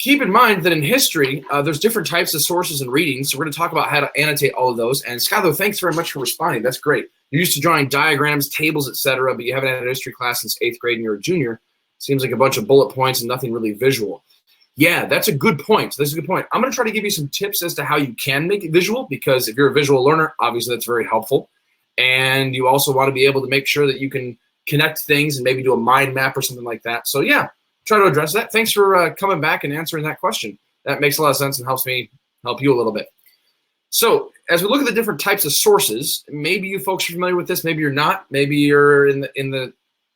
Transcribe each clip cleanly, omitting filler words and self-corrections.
Keep in mind that in history, there's different types of sources and readings. So we're going to talk about how to annotate all of those. And Skylar, thanks very much for responding. That's great. You're used to drawing diagrams, tables, etc., but you haven't had a history class since 8th grade and you're a junior. Seems like a bunch of bullet points and nothing really visual. Yeah, that's a good point. That's a good point. I'm going to try to give you some tips as to how you can make it visual, because if you're a visual learner, obviously that's very helpful. And you also want to be able to make sure that you can connect things and maybe do a mind map or something like that. So yeah, try to address that. Thanks for coming back and answering that question. That makes a lot of sense and helps me help you a little bit. So as we look at the different types of sources, maybe you folks are familiar with this, maybe you're not. Maybe you're in the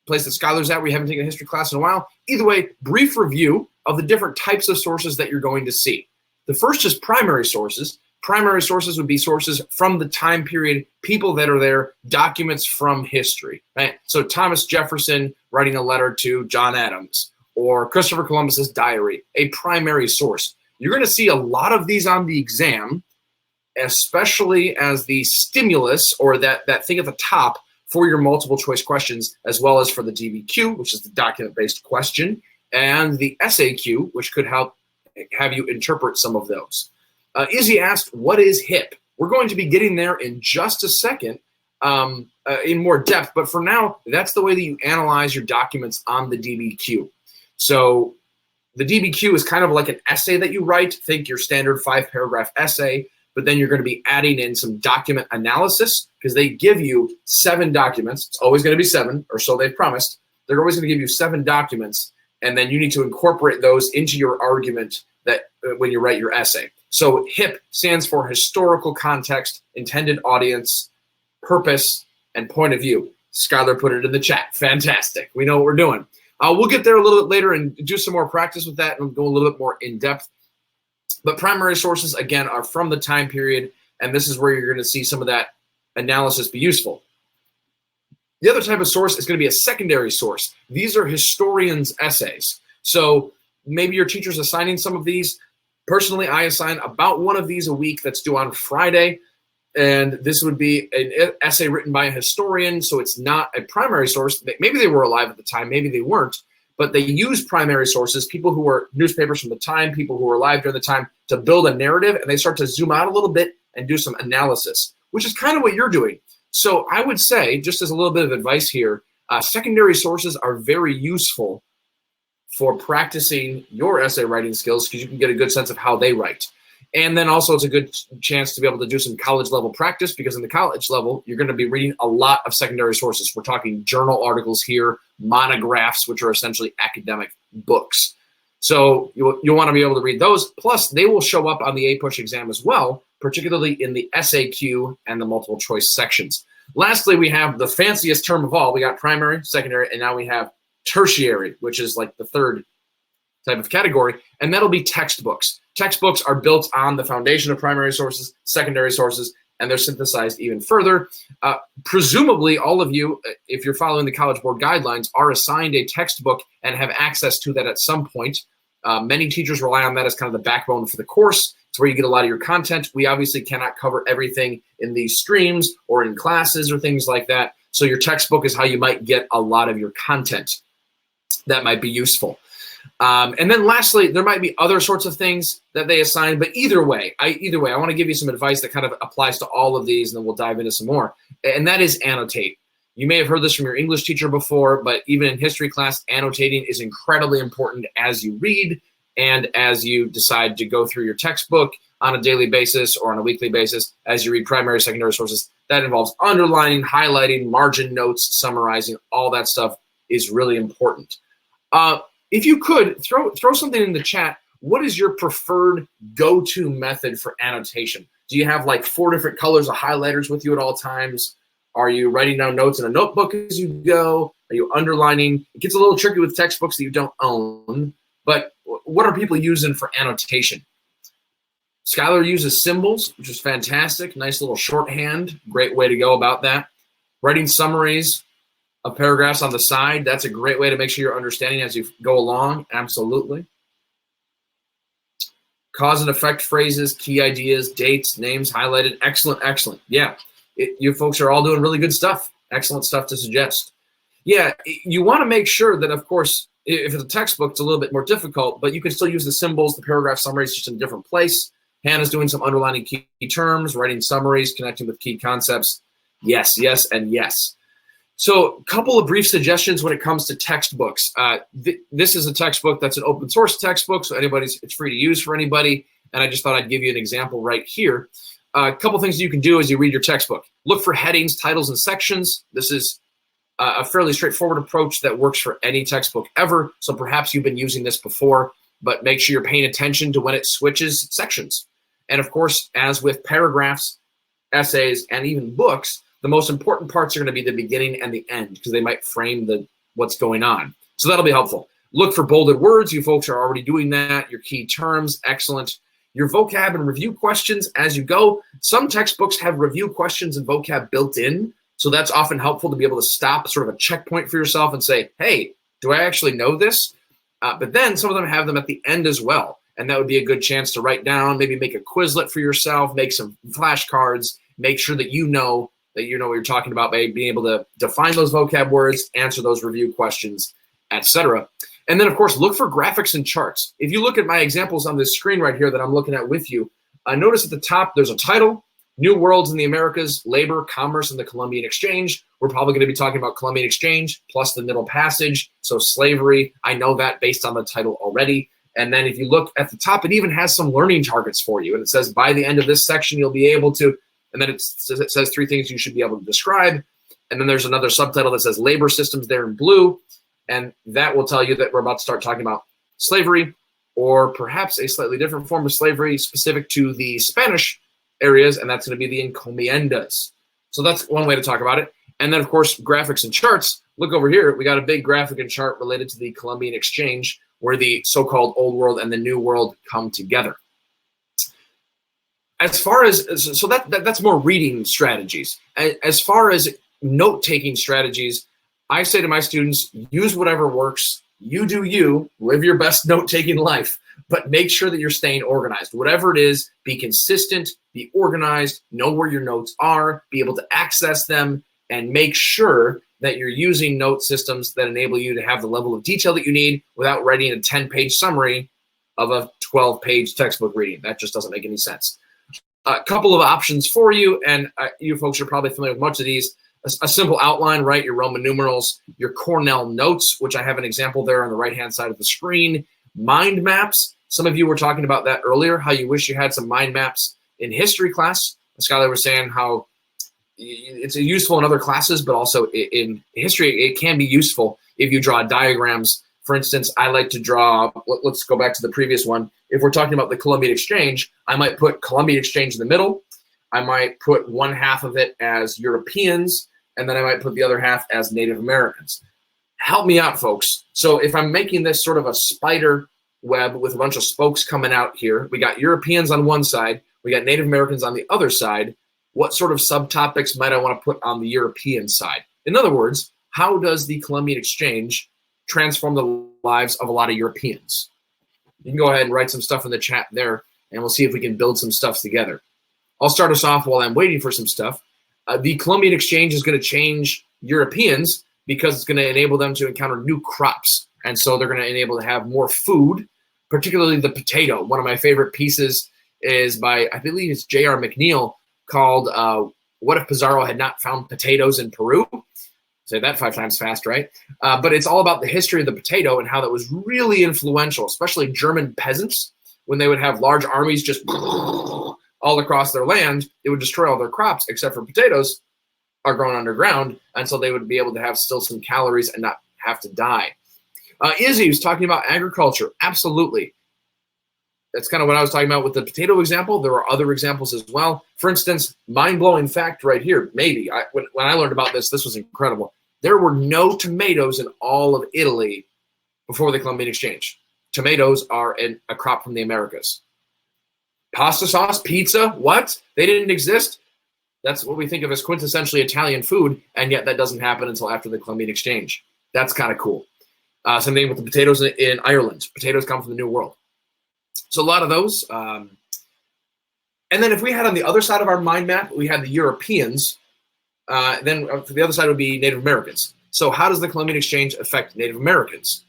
place that Skylar's at where you haven't taken a history class in a while. Either way, brief review of the different types of sources that you're going to see. The first is primary sources. Primary sources would be sources from the time period, people that are there, documents from history. Right? So Thomas Jefferson writing a letter to John Adams, or Christopher Columbus's diary, a primary source. You're going to see a lot of these on the exam, especially as the stimulus, or that thing at the top for your multiple choice questions, as well as for the DBQ, which is the document-based question, and the SAQ, which could help have you interpret some of those. Izzy asked, what is HIP? We're going to be getting there in just a second in more depth, but for now, that's the way that you analyze your documents on the DBQ. So the DBQ is kind of like an essay that you write. Think your standard 5-paragraph essay, but then you're going to be adding in some document analysis, because they give you 7 documents. It's always going to be 7, or so they've promised. They're always going to give you 7 documents, and then you need to incorporate those into your argument that when you write your essay. So HIP stands for historical context, intended audience, purpose, and point of view. Skylar put it in the chat. Fantastic. We know what we're doing. We'll get there a little bit later and do some more practice with that and go a little bit more in depth. But primary sources, again, are from the time period, and this is where you're going to see some of that analysis be useful. The other type of source is going to be a secondary source. These are historians' essays. So maybe your teacher's assigning some of these. Personally, I assign about one of these a week that's due on Friday. And this would be an essay written by a historian, so it's not a primary source. Maybe they were alive at the time, maybe they weren't, but they use primary sources, people who were newspapers from the time, people who were alive during the time, to build a narrative, and they start to zoom out a little bit and do some analysis, which is kind of what you're doing. So I would say, just as a little bit of advice here, secondary sources are very useful for practicing your essay writing skills, because you can get a good sense of how they write. And then also it's a good chance to be able to do some college level practice, because in the college level, you're going to be reading a lot of secondary sources. We're talking journal articles here, monographs, which are essentially academic books. So you'll want to be able to read those. Plus, they will show up on the APUSH exam as well, particularly in the SAQ and the multiple choice sections. Lastly, we have the fanciest term of all. We got primary, secondary, and now we have tertiary, which is like the third type of category, and that'll be textbooks. Textbooks are built on the foundation of primary sources, secondary sources, and they're synthesized even further. Presumably, all of you, if you're following the College Board guidelines, are assigned a textbook and have access to that at some point. Many teachers rely on that as kind of the backbone for the course. It's where you get a lot of your content. We obviously cannot cover everything in these streams or in classes or things like that. So your textbook is how you might get a lot of your content. That might be useful. And then lastly, there might be other sorts of things that they assign, but either way, I want to give you some advice that kind of applies to all of these, and then we'll dive into some more. And that is annotate. You may have heard this from your English teacher before, but even in history class, annotating is incredibly important as you read and as you decide to go through your textbook on a daily basis or on a weekly basis as you read primary, secondary sources. That involves underlining, highlighting, margin notes, summarizing. All that stuff is really important. If you could, throw something in the chat. What is your preferred go-to method for annotation? Do you have like 4 different colors of highlighters with you at all times? Are you writing down notes in a notebook as you go? Are you underlining? It gets a little tricky with textbooks that you don't own, but what are people using for annotation? Skylar uses symbols, which is fantastic. Nice little shorthand. Great way to go about that. Writing summaries of paragraphs on the side. That's a great way to make sure you're understanding as you go along. Absolutely. Cause and effect phrases, key ideas, dates, names highlighted. Excellent, excellent. Yeah, you folks are all doing really good stuff. Excellent stuff to suggest. Yeah, you want to make sure that, of course, If it's a textbook, it's a little bit more difficult, but you can still use the symbols, the paragraph summaries, just in a different place. Hannah's doing some underlining key terms, writing summaries, connecting with key concepts. Yes, yes, and yes. So a couple of brief suggestions when it comes to textbooks. This is a textbook that's an open source textbook, so it's free to use for anybody. And I just thought I'd give you an example right here. A couple things you can do as you read your textbook. Look for headings, titles, and sections. This is a fairly straightforward approach that works for any textbook ever. So perhaps you've been using this before, but make sure you're paying attention to when it switches sections. And of course, as with paragraphs, essays, and even books, the most important parts are going to be the beginning and the end because they might frame what's going on. So that'll be helpful. Look for bolded words. You folks are already doing that. Your key terms, excellent. Your vocab and review questions as you go. Some textbooks have review questions and vocab built in. So that's often helpful to be able to stop, sort of a checkpoint for yourself and say, hey, do I actually know this? But then some of them have them at the end as well. And that would be a good chance to write down, maybe make a Quizlet for yourself, make some flashcards, make sure that you know what you're talking about by being able to define those vocab words, answer those review questions, etc. And then, of course, look for graphics and charts. If you look at my examples on this screen right here that I'm looking at with you, notice at the top there's a title, New Worlds in the Americas, Labor, Commerce, and the Columbian Exchange. We're probably going to be talking about Columbian Exchange plus the middle passage. So slavery, I know that based on the title already. And then if you look at the top, it even has some learning targets for you. And it says by the end of this section, you'll be able to, and then it says 3 things you should be able to describe. And then there's another subtitle that says labor systems there in blue. And that will tell you that we're about to start talking about slavery or perhaps a slightly different form of slavery specific to the Spanish areas, and that's going to be the encomiendas. So that's one way to talk about it. And then, of course, graphics and charts. Look over here. We got a big graphic and chart related to the Columbian Exchange, where the so-called Old World and the New World come together. As far as, so that's more reading strategies. As far as note-taking strategies, I say to my students, use whatever works. You do you, live your best note-taking life, but make sure that you're staying organized. Whatever it is, be consistent, be organized, know where your notes are, be able to access them, and make sure that you're using note systems that enable you to have the level of detail that you need without writing a 10-page summary of a 12-page textbook reading. That just doesn't make any sense. A couple of options for you, and you folks are probably familiar with much of these. A simple outline, right? Your Roman numerals, your Cornell notes, which I have an example there on the right-hand side of the screen. Mind maps. Some of you were talking about that earlier, how you wish you had some mind maps in history class. Skylar was saying how it's useful in other classes, but also in history, it can be useful if you draw diagrams. For instance, I like to draw, let's go back to the previous one. If we're talking about the Columbian Exchange, I might put Columbian Exchange in the middle. I might put one half of it as Europeans, and then I might put the other half as Native Americans. Help me out, folks. So if I'm making this sort of a spider web with a bunch of spokes coming out here, we got Europeans on one side, we got Native Americans on the other side. What sort of subtopics might I want to put on the European side? In other words, how does the Columbian Exchange transform the lives of a lot of Europeans? You can go ahead and write some stuff in the chat there, and we'll see if we can build some stuff together. I'll start us off while I'm waiting for some stuff. The Columbian Exchange is going to change Europeans because it's going to enable them to encounter new crops. And so they're going to enable to have more food, particularly the potato. One of my favorite pieces is by, I believe it's J.R. McNeil, called What If Pizarro Had Not Found Potatoes in Peru? Say that 5 times fast, right? But it's all about the history of the potato and how that was really influential, especially German peasants. When they would have large armies just all across their land, it would destroy all their crops, except for potatoes are grown underground, and so they would be able to have still some calories and not have to die. Izzy was talking about agriculture. Absolutely. That's kind of what I was talking about with the potato example. There are other examples as well. For instance, mind-blowing fact right here, maybe. When I learned about this, this was incredible. There were no tomatoes in all of Italy before the Columbian Exchange. Tomatoes are a crop from the Americas. Pasta sauce, pizza, what? They didn't exist? That's what we think of as quintessentially Italian food, and yet that doesn't happen until after the Columbian Exchange. That's kind of cool. Same thing with the potatoes in Ireland. Potatoes come from the New World. So a lot of those. And then if we had on the other side of our mind map, we had the Europeans, then the other side would be Native Americans. So how does the Columbian Exchange affect Native Americans?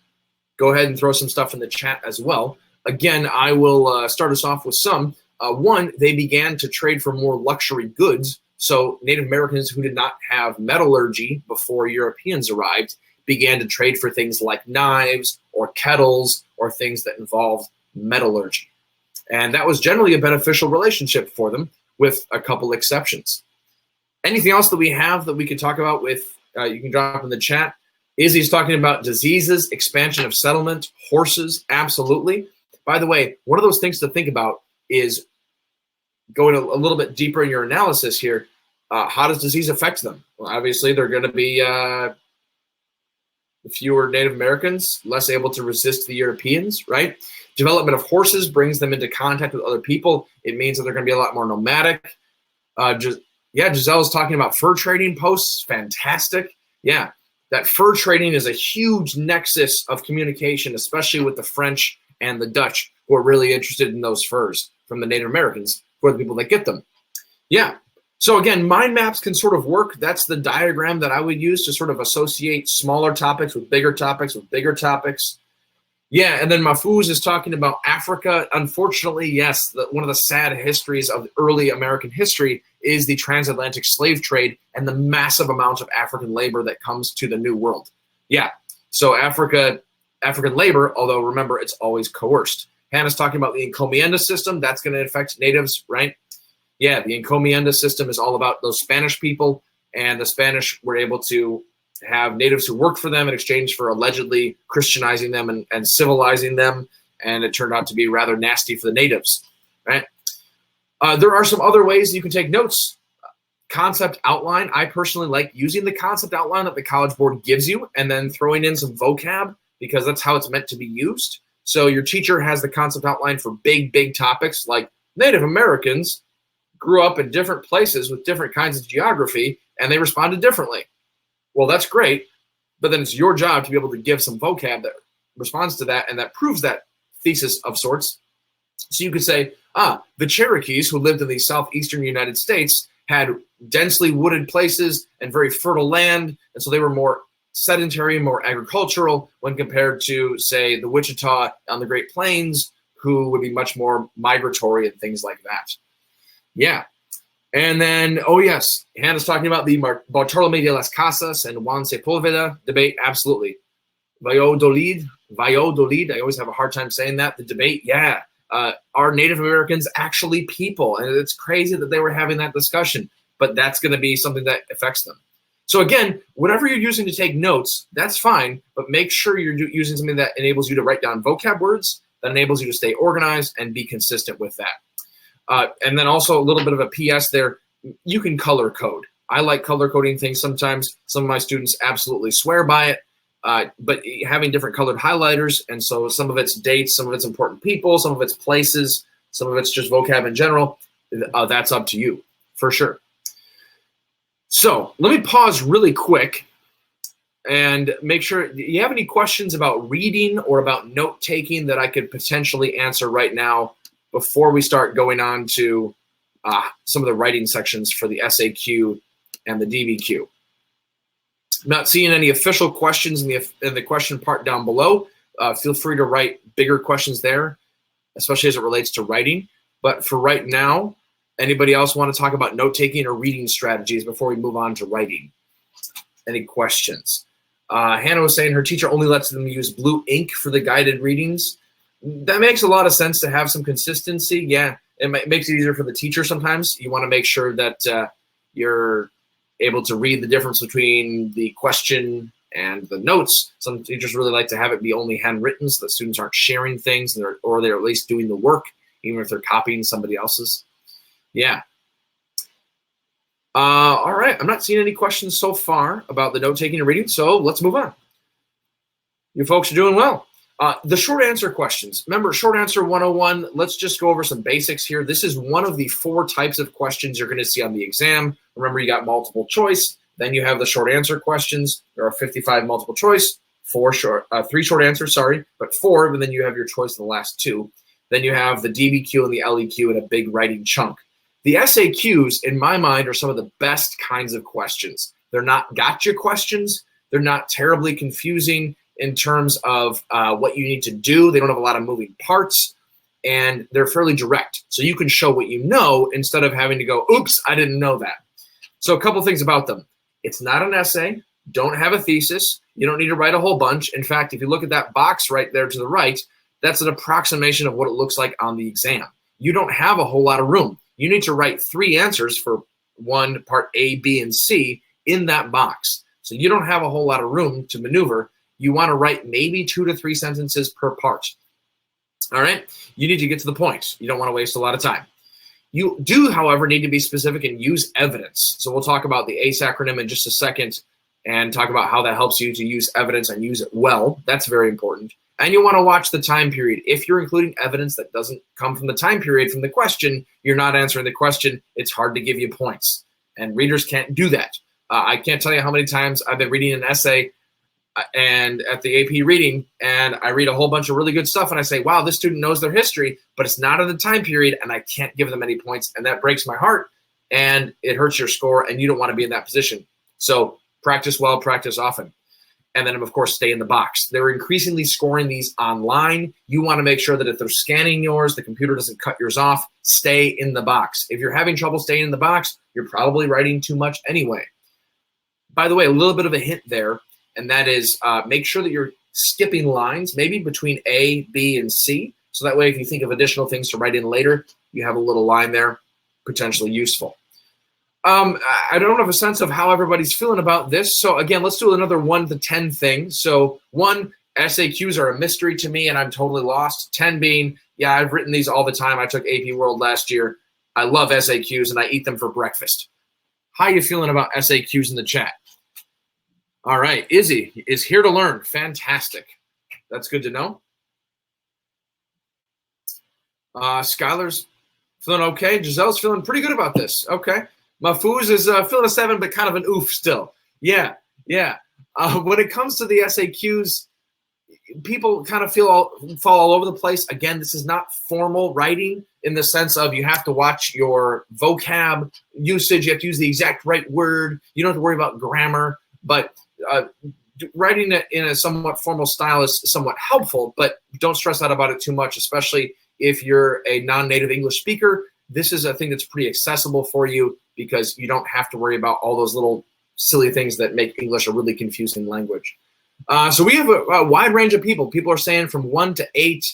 go ahead and throw some stuff in the chat as well. Again, I will start us off with some. One, they began to trade for more luxury goods. So Native Americans who did not have metallurgy before Europeans arrived began to trade for things like knives or kettles or things that involved metallurgy. And that was generally a beneficial relationship for them, with a couple exceptions. Anything else that we have that we could talk about with, you can drop in the chat. Izzy's talking about diseases, expansion of settlement, horses, absolutely. By the way, one of those things to think about is going a little bit deeper in your analysis here. How does disease affect them? Well, obviously, they're going to be fewer Native Americans, less able to resist the Europeans, right? Development of horses brings them into contact with other people. It means that they're going to be a lot more nomadic. Giselle's talking about fur trading posts. Fantastic. Yeah, that fur trading is a huge nexus of communication, especially with the French and the Dutch, who are really interested in those furs from the Native Americans, who are the people that get them. Yeah. So again, mind maps can sort of work. That's the diagram that I would use to sort of associate smaller topics with bigger topics with bigger topics. Yeah, and then Mahfouz is talking about Africa. Unfortunately, yes, one of the sad histories of early American history is the transatlantic slave trade and the massive amount of African labor that comes to the New World. Yeah, so African labor, although remember, it's always coerced. Hannah's talking about the Encomienda System. That's going to affect natives, right? Yeah, the Encomienda System is all about those Spanish people, and the Spanish were able to have natives who worked for them in exchange for allegedly Christianizing them and civilizing them, and it turned out to be rather nasty for the natives, right? There are some other ways you can take notes. Concept outline. I personally like using the concept outline that the College Board gives you and then throwing in some vocab, because that's how it's meant to be used. So your teacher has the concept outline for big topics like Native Americans grew up in different places with different kinds of geography, and they responded differently. Well, that's great, but then it's your job to be able to give some vocab that responds to that and that proves that thesis of sorts. So you could say, the Cherokees who lived in the southeastern United States had densely wooded places and very fertile land, and so they were more sedentary, more agricultural when compared to, say, the Wichita on the Great Plains, who would be much more migratory and things like that. Yeah. And then, oh yes, Hannah's talking about the Bartolomé de las Casas and Juan Sepúlveda debate. Absolutely. Valladolid, I always have a hard time saying that. The debate, yeah. Are Native Americans actually people? And it's crazy that they were having that discussion, but that's going to be something that affects them. So again, whatever you're using to take notes, that's fine, but make sure you're using something that enables you to write down vocab words, that enables you to stay organized and be consistent with that. And then also a little bit of a PS there, you can color code. I like color coding things sometimes. Some of my students absolutely swear by it, but having different colored highlighters, and so some of it's dates, some of it's important people, some of it's places, some of it's just vocab in general, that's up to you, for sure. So let me pause really quick and make sure, do you have any questions about reading or about note-taking that I could potentially answer right now before we start going on to some of the writing sections for the SAQ and the DBQ? I'm not seeing any official questions in the question part down below. Feel free to write bigger questions there, especially as it relates to writing. But for right now, anybody else want to talk about note-taking or reading strategies before we move on to writing? Any questions? Hannah was saying her teacher only lets them use blue ink for the guided readings. That makes a lot of sense to have some consistency. Yeah, it makes it easier for the teacher sometimes. You want to make sure that you're able to read the difference between the question and the notes. Some teachers really like to have it be only handwritten so that students aren't sharing things, or they're at least doing the work, even if they're copying somebody else's. Yeah. All right. I'm not seeing any questions so far about the note-taking and reading, so let's move on. You folks are doing well. The short answer questions. Remember, short answer 101, let's just go over some basics here. This is one of the 4 types of questions you're going to see on the exam. Remember, you got multiple choice. Then you have the short answer questions. There are 55 multiple choice, 3 short answers, sorry, but 4, and then you have your choice in the last 2. Then you have the DBQ and the LEQ in a big writing chunk. The SAQs, in my mind, are some of the best kinds of questions. They're not gotcha questions. They're not terribly confusing. in terms of what you need to do. They don't have a lot of moving parts, and they're fairly direct. So you can show what you know instead of having to go, oops, I didn't know that. So a couple things about them. It's not an essay. Don't have a thesis. You don't need to write a whole bunch. In fact, if you look at that box right there to the right, that's an approximation of what it looks like on the exam. You don't have a whole lot of room. You need to write 3 answers for one part A, B, and C in that box. So you don't have a whole lot of room to maneuver. You want to write maybe 2 to 3 sentences per part. All right? You need to get to the point. You don't want to waste a lot of time. You do, however, need to be specific and use evidence. So we'll talk about the ACE acronym in just a second and talk about how that helps you to use evidence and use it well. That's very important. And you want to watch the time period. If you're including evidence that doesn't come from the time period from the question, you're not answering the question, it's hard to give you points. And readers can't do that. I can't tell you how many times I've been reading an essay and at the AP reading, and I read a whole bunch of really good stuff, and I say, wow, this student knows their history, but it's not in the time period, and I can't give them any points, and that breaks my heart, and it hurts your score, and you don't want to be in that position. So practice well, practice often. And then, of course, stay in the box. They're increasingly scoring these online. You want to make sure that if they're scanning yours, the computer doesn't cut yours off. Stay in the box. If you're having trouble staying in the box, you're probably writing too much anyway. By the way, a little bit of a hint there, and that is make sure that you're skipping lines, maybe between A, B, and C. So that way, if you think of additional things to write in later, you have a little line there, potentially useful. I don't have a sense of how everybody's feeling about this. So again, let's do another 1 to 10 thing. So 1, SAQs are a mystery to me and I'm totally lost. 10 being, yeah, I've written these all the time. I took AP World last year. I love SAQs and I eat them for breakfast. How are you feeling about SAQs in the chat? All right, Izzy is here to learn. Fantastic. That's good to know. Skylar's feeling okay. Giselle's feeling pretty good about this. Okay. Mahfouz is feeling a 7, but kind of an oof still. Yeah. When it comes to the SAQs, people kind of fall all over the place. Again, this is not formal writing in the sense of you have to watch your vocab usage. You have to use the exact right word. You don't have to worry about grammar, but writing it in a somewhat formal style is somewhat helpful, but don't stress out about it too much, especially if you're a non-native English speaker. This is a thing that's pretty accessible for you because you don't have to worry about all those little silly things that make English a really confusing language. So we have a wide range of people. People are saying from 1 to 8.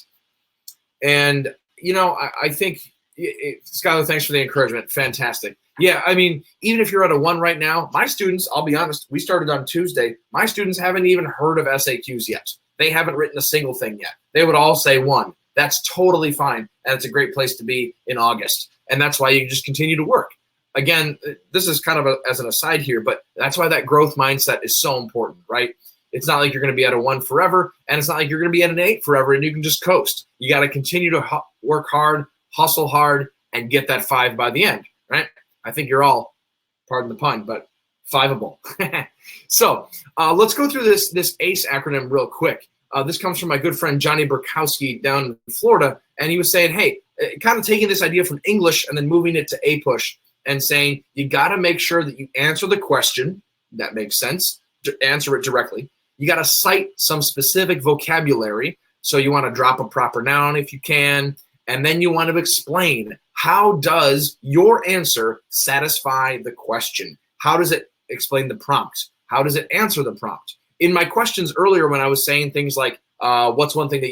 And, you know, I think, Skylar, thanks for the encouragement. Fantastic. Yeah, I mean, even if you're at a 1 right now, my students, I'll be honest, we started on Tuesday. My students haven't even heard of SAQs yet. They haven't written a single thing yet. They would all say 1. That's totally fine. And it's a great place to be in August. And that's why you just continue to work. Again, this is kind of as an aside here, but that's why that growth mindset is so important, right? It's not like you're going to be at a 1 forever, and it's not like you're going to be at an 8 forever and you can just coast. You got to continue to work hard, hustle hard, and get that 5 by the end, right? I think you're all, pardon the pun, but 5-able. So let's go through this ACE acronym real quick. This comes from my good friend Johnny Burkowski down in Florida, and he was saying, hey, kind of taking this idea from English and then moving it to APUSH and saying you got to make sure that you answer the question. That makes sense. Answer it directly. You got to cite some specific vocabulary. So you want to drop a proper noun if you can, and then you want to explain how does your answer satisfy the question? How does it explain the prompt? How does it answer the prompt? In my questions earlier when I was saying things like, what's one thing that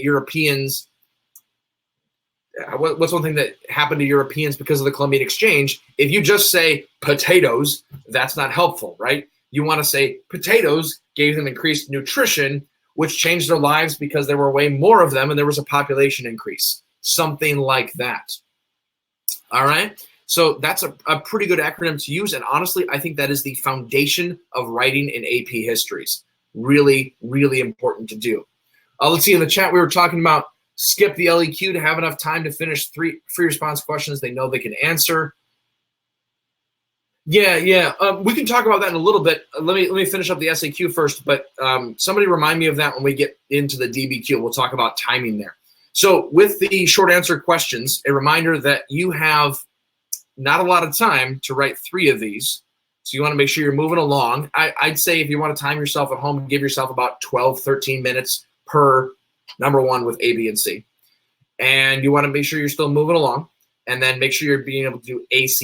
what's one thing that happened to Europeans because of the Columbian Exchange? If you just say potatoes, that's not helpful, right? You want to say potatoes gave them increased nutrition, which changed their lives because there were way more of them and there was a population increase. Something like that. All right? So that's a pretty good acronym to use. And honestly, I think that is the foundation of writing in AP histories. Really, really important to do. Let's see, in the chat we were talking about skip the LEQ to have enough time to finish 3 free response questions they know they can answer. Yeah. We can talk about that in a little bit. Let me finish up the SAQ first, but somebody remind me of that when we get into the DBQ. We'll talk about timing there. So with the short answer questions, a reminder that you have not a lot of time to write 3 of these. So you want to make sure you're moving along. I'd say if you want to time yourself at home, give yourself about 12, 13 minutes per number one with A, B, and C. And you want to make sure you're still moving along. And then make sure you're being able to do ACE,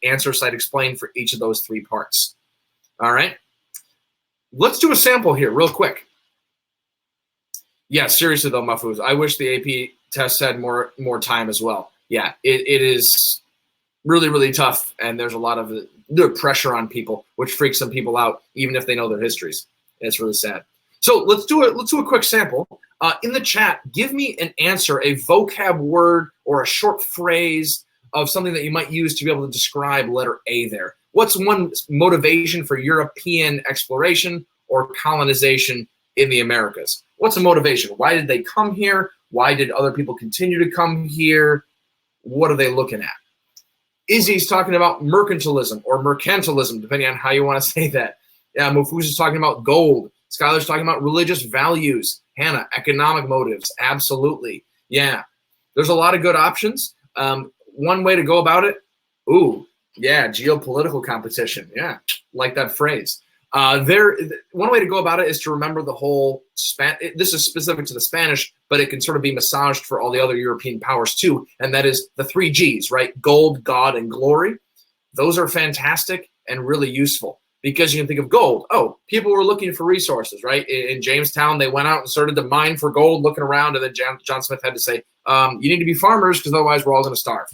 answer, cite, explain, for each of those three parts. All right? Let's do a sample here real quick. Yeah, seriously though, Mafuz, I wish the AP test had more time as well. Yeah, it is really, really tough, and there's a lot of pressure on people, which freaks some people out, even if they know their histories. It's really sad. So let's do a quick sample. In the chat, give me an answer, a vocab word or a short phrase of something that you might use to be able to describe letter A there. What's one motivation for European exploration or colonization in the Americas? What's a motivation? Why did they come here? Why did other people continue to come here? What are they looking at? Izzy's talking about mercantilism or mercantilism, depending on how you want to say that. Yeah, Mufuz is talking about gold. Skylar's talking about religious values. Hannah, economic motives. Absolutely. Yeah, there's a lot of good options. One way to go about it, geopolitical competition. Yeah, like that phrase. One way to go about it is to remember the whole this is specific to the Spanish, but it can sort of be massaged for all the other European powers too, and that is the 3 Gs, right? Gold, God, and glory. Those are fantastic and really useful because you can think of gold. Oh, people were looking for resources, right? In Jamestown, they went out and started to mine for gold, looking around, and then John Smith had to say, you need to be farmers because otherwise we're all going to starve.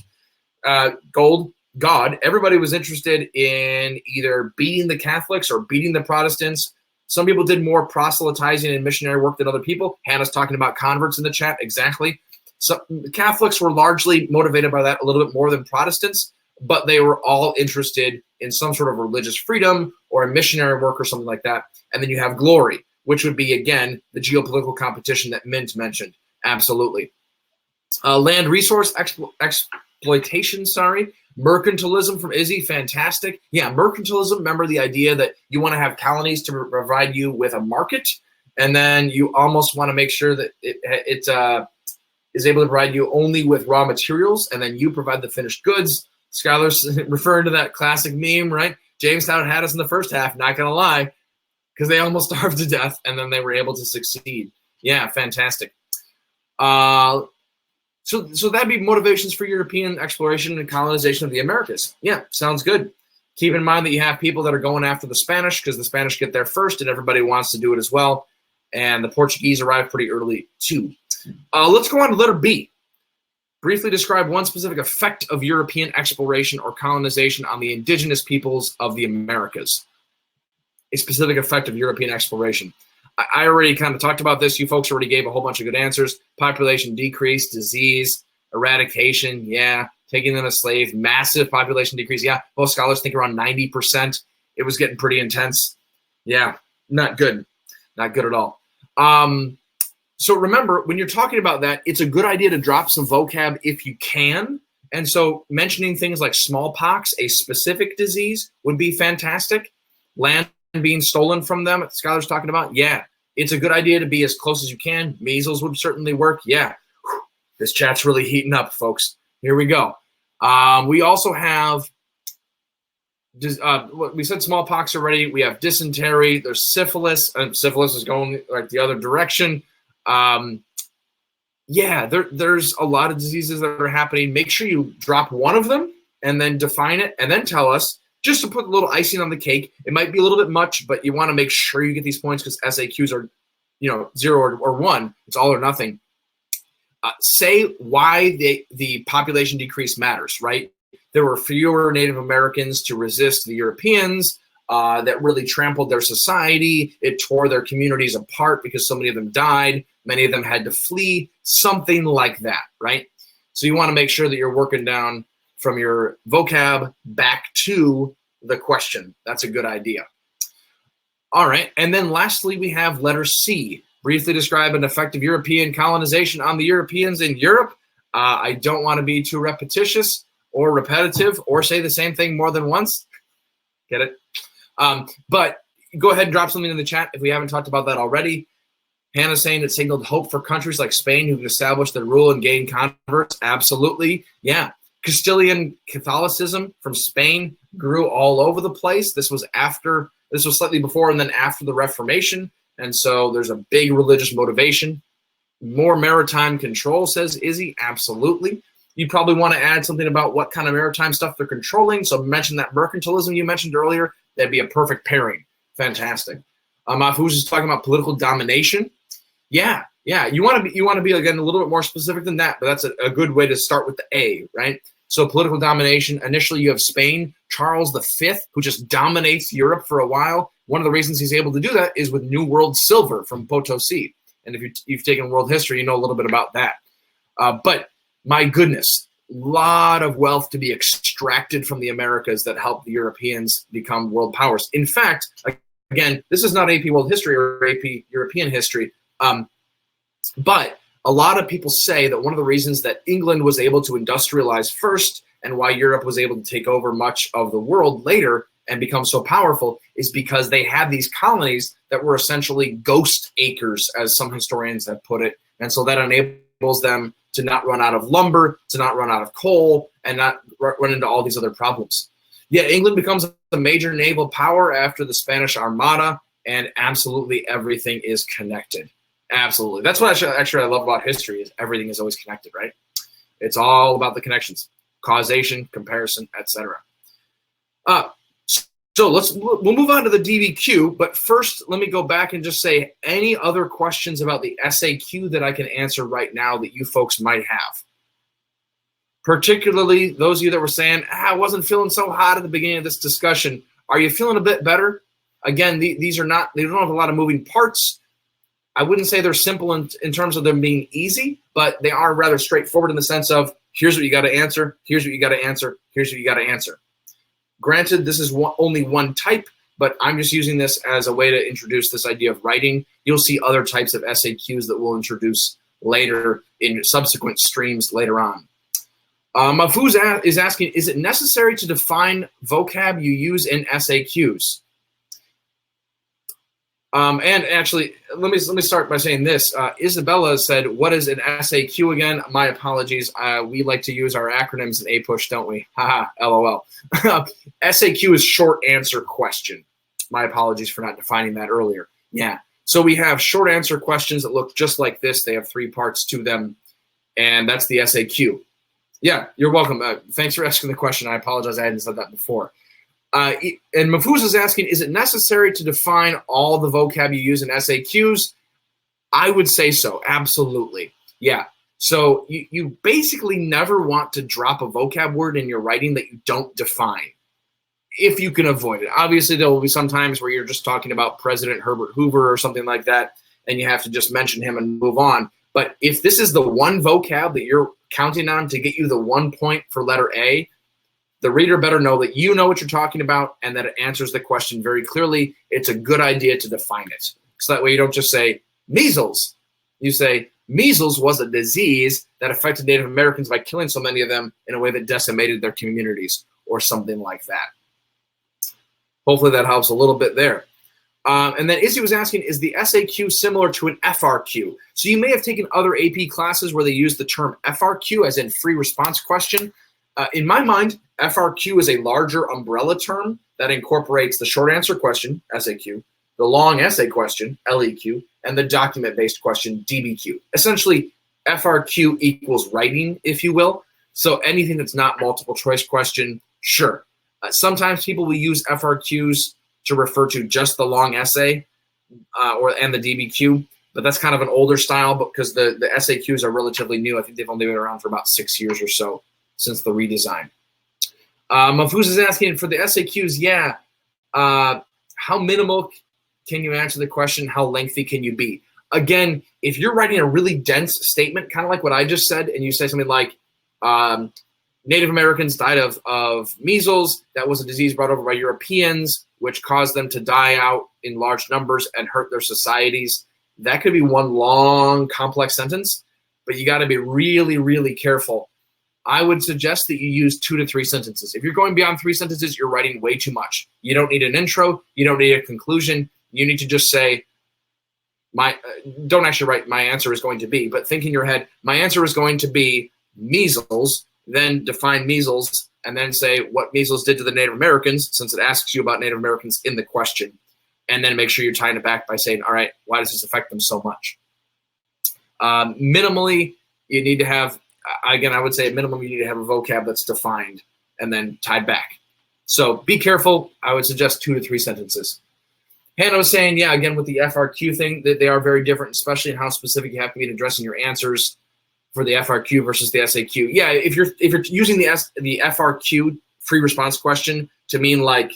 Gold, God, everybody was interested in either beating the Catholics or beating the Protestants. Some people did more proselytizing and missionary work than other people. Hannah's talking about converts in the chat, exactly. So Catholics were largely motivated by that a little bit more than Protestants, but they were all interested in some sort of religious freedom or a missionary work or something like that. And then you have glory, which would be, again, the geopolitical competition that Mint mentioned. Absolutely. Land resource exploitation, mercantilism from Izzy, fantastic. Yeah, mercantilism, remember the idea that you want to have colonies to provide you with a market, and then you almost want to make sure that it is able to provide you only with raw materials, and then you provide the finished goods. Scholars referring to that classic meme, right? Jamestown had us in the first half, not going to lie, because they almost starved to death, and then they were able to succeed. Yeah, fantastic. So that'd be motivations for European exploration and colonization of the Americas. Yeah, sounds good. Keep in mind that you have people that are going after the Spanish because the Spanish get there first and everybody wants to do it as well. And the Portuguese arrived pretty early too. Let's go on to letter B. Briefly describe one specific effect of European exploration or colonization on the indigenous peoples of the Americas. A specific effect of European exploration. I already kind of talked about this. You folks already gave a whole bunch of good answers. Population decrease, disease, eradication, yeah. Taking them as slaves, massive population decrease, yeah. Most scholars think around 90%. It was getting pretty intense. Yeah, not good. Not good at all. So remember, when you're talking about that, it's a good idea to drop some vocab if you can. And so mentioning things like smallpox, a specific disease, would be fantastic. Land being stolen from them, scholars talking about, yeah, it's a good idea to be as close as you can. Measles would certainly work. Yeah, this chat's really heating up, folks. Here we go. We also have, we said smallpox already. We have dysentery. There's syphilis. Syphilis is going like the other direction. Yeah, there's a lot of diseases that are happening. Make sure you drop one of them and then define it and then tell us, just to put a little icing on the cake. It might be a little bit much, but you want to make sure you get these points because SAQs are, 0 or 1. It's all or nothing. Say why the population decrease matters, right? There were fewer Native Americans to resist the Europeans that really trampled their society. It tore their communities apart because so many of them died. Many of them had to flee, something like that, right? So you want to make sure that you're working down from your vocab back to the question. That's a good idea. All right, and then lastly, we have letter C. Briefly describe an effect of European colonization on the Europeans in Europe. I don't want to be too repetitious or repetitive or say the same thing more than once. Get it? But go ahead and drop something in the chat if we haven't talked about that already. Hannah's saying it signaled hope for countries like Spain who can establish their rule and gain converts. Absolutely. Yeah. Castilian Catholicism from Spain grew all over the place. This was slightly before and then after the Reformation. And so there's a big religious motivation. More maritime control, says Izzy. Absolutely. You probably want to add something about what kind of maritime stuff they're controlling. So mention that mercantilism you mentioned earlier. That'd be a perfect pairing. Fantastic. Who's just talking about political domination? Yeah. You want to be again a little bit more specific than that, but that's a good way to start with the A, right? So political domination. Initially, you have Spain, Charles V, who just dominates Europe for a while. One of the reasons he's able to do that is with New World silver from Potosi. And if you've taken world history, you know a little bit about that. But my goodness, a lot of wealth to be extracted from the Americas that helped the Europeans become world powers. In fact, again, this is not AP World History or AP European history, but a lot of people say that one of the reasons that England was able to industrialize first and why Europe was able to take over much of the world later and become so powerful is because they had these colonies that were essentially ghost acres, as some historians have put it. And so that enables them to not run out of lumber, to not run out of coal, and not run into all these other problems. Yeah, England becomes a major naval power after the Spanish Armada, and absolutely everything is connected. Absolutely. That's what actually I love about history is everything is always connected, right? It's all about the connections, causation, comparison, etc. So we'll move on to the DBQ, but first let me go back and just say any other questions about the SAQ that I can answer right now that you folks might have. Particularly those of you that were saying, I wasn't feeling so hot at the beginning of this discussion. Are you feeling a bit better? Again, these are not, they don't have a lot of moving parts. I wouldn't say they're simple in terms of them being easy, but they are rather straightforward in the sense of, here's what you got to answer, here's what you got to answer, here's what you got to answer. Granted, this is only one type, but I'm just using this as a way to introduce this idea of writing. You'll see other types of SAQs that we'll introduce later in subsequent streams later on. Mahfouz is asking, is it necessary to define vocab you use in SAQs? And actually, let me start by saying this. Isabella said, what is an SAQ again? My apologies. We like to use our acronyms in APUSH, don't we? Haha, LOL. SAQ is short answer question. My apologies for not defining that earlier. Yeah. So we have short answer questions that look just like this. They have 3 parts to them, and that's the SAQ. Yeah, you're welcome. Thanks for asking the question. I apologize. I hadn't said that before. And Mahfouz is asking, is it necessary to define all the vocab you use in SAQs? I would say so. Absolutely. Yeah. So you basically never want to drop a vocab word in your writing that you don't define, if you can avoid it. Obviously, there will be some times where you're just talking about President Herbert Hoover or something like that, and you have to just mention him and move on. But if this is the one vocab that you're counting on to get you the 1 point for letter A, the reader better know that you know what you're talking about and that it answers the question very clearly. It's a good idea to define it. So that way you don't just say measles. You say measles was a disease that affected Native Americans by killing so many of them in a way that decimated their communities or something like that. Hopefully that helps a little bit there. And then Izzy was asking, is the SAQ similar to an FRQ? So you may have taken other AP classes where they use the term FRQ as in free response question. In my mind, FRQ is a larger umbrella term that incorporates the short answer question, SAQ, the long essay question, LEQ, and the document-based question, DBQ. Essentially, FRQ equals writing, if you will. So anything that's not multiple choice question, sure. Sometimes people will use FRQs to refer to just the long essay and the DBQ, but that's kind of an older style because the SAQs are relatively new. I think they've only been around for about 6 years or so since the redesign. Mahfouz is asking for the SAQs, yeah, how minimal can you answer the question? How lengthy can you be? Again, if you're writing a really dense statement, kind of like what I just said, and you say something like, Native Americans died of measles. That was a disease brought over by Europeans, which caused them to die out in large numbers and hurt their societies. That could be one long, complex sentence, but you got to be really, really careful. I would suggest that you use 2 to 3 sentences. If you're going beyond 3 sentences, you're writing way too much. You don't need an intro. You don't need a conclusion. You need to just say, don't actually write my answer is going to be, but think in your head, my answer is going to be measles then define measles, and then say what measles did to the Native Americans, since it asks you about Native Americans in the question, and then make sure you're tying it back by saying, all right, why does this affect them so much? Minimally, you need to have, again, I would say at minimum, you need to have a vocab that's defined and then tied back. So be careful. I would suggest 2 to 3 sentences. Hannah was saying, yeah, again, with the FRQ thing, that they are very different, especially in how specific you have to be in addressing your answers for the FRQ versus the SAQ. Yeah, if you're using the FRQ free response question to mean like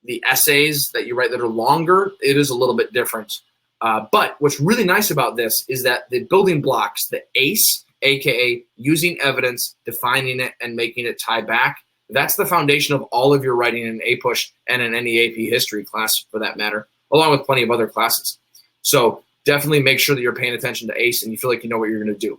the essays that you write that are longer, it is a little bit different. But what's really nice about this is that the building blocks, the ACE, aka using evidence, defining it, and making it tie back, that's the foundation of all of your writing in APUSH and in any AP history class for that matter, along with plenty of other classes. So definitely make sure that you're paying attention to ACE and you feel like you know what you're going to do.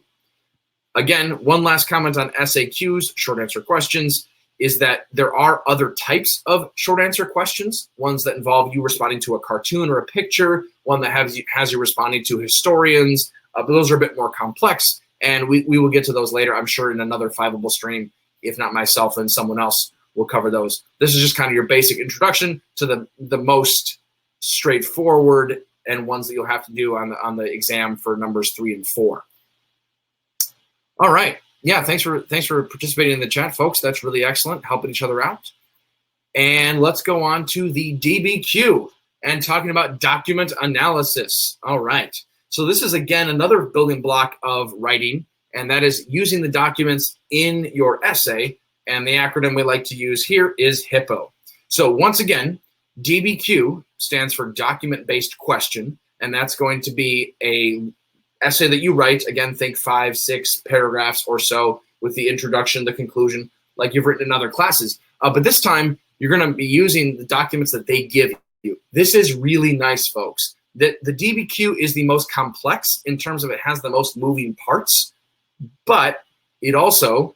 Again, one last comment on SAQs, short answer questions, is that there are other types of short answer questions, ones that involve you responding to a cartoon or a picture, one that has you responding to historians, but those are a bit more complex, and we will get to those later, I'm sure, in another Fiveable stream. If not myself, then someone else will cover those. This is just kind of your basic introduction to the most straightforward and ones that you'll have to do on the exam for numbers 3 and 4. All right. Yeah, thanks for participating in the chat, folks. That's really excellent, helping each other out. And let's go on to the DBQ and talking about document analysis. All right. So this is, again, another building block of writing, and that is using the documents in your essay. And the acronym we like to use here is HIPPO. So once again, DBQ stands for document-based question, and that's going to be a essay that you write. Again, think 5, 6 paragraphs or so with the introduction, the conclusion, like you've written in other classes. But this time, you're going to be using the documents that they give you. This is really nice, folks. The DBQ is the most complex in terms of it has the most moving parts, but it also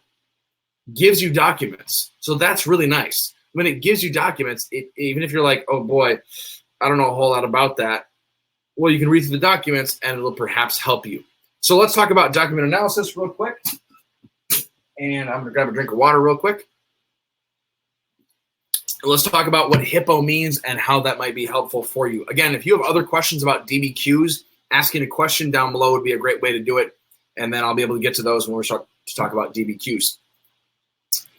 gives you documents. So that's really nice. When it gives you documents, even if you're like, oh boy, I don't know a whole lot about that, well, you can read through the documents and it'll perhaps help you. So let's talk about document analysis real quick. And I'm gonna grab a drink of water real quick. Let's talk about what HIPPO means and how that might be helpful for you. Again, if you have other questions about DBQs, asking a question down below would be a great way to do it. And then I'll be able to get to those when we start to talk about DBQs.